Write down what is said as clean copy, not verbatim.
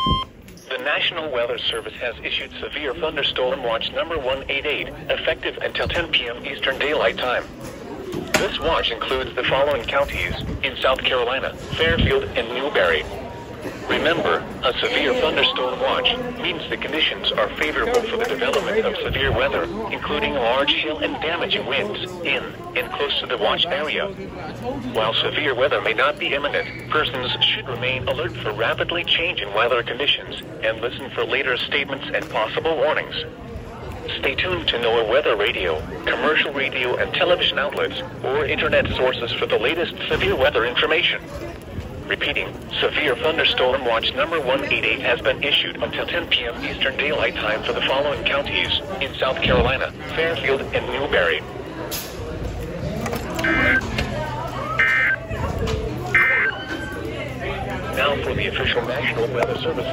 The National Weather Service has issued Severe Thunderstorm Watch number 188, effective until 10 p.m. Eastern Daylight Time. This watch includes the following counties in South Carolina: Fairfield and Newberry. Remember, a severe thunderstorm watch means the conditions are favorable for the development of severe weather, including large hail and damaging winds in and close to the watch area. While severe weather may not be imminent, persons should remain alert for rapidly changing weather conditions and listen for later statements and possible warnings. Stay tuned to NOAA weather radio, commercial radio and television outlets, or internet sources for the latest severe weather information. Repeating, Severe Thunderstorm Watch number 188 has been issued until 10 p.m. Eastern Daylight Time for the following counties in South Carolina: Fairfield and Newberry. Now for the official National Weather Service.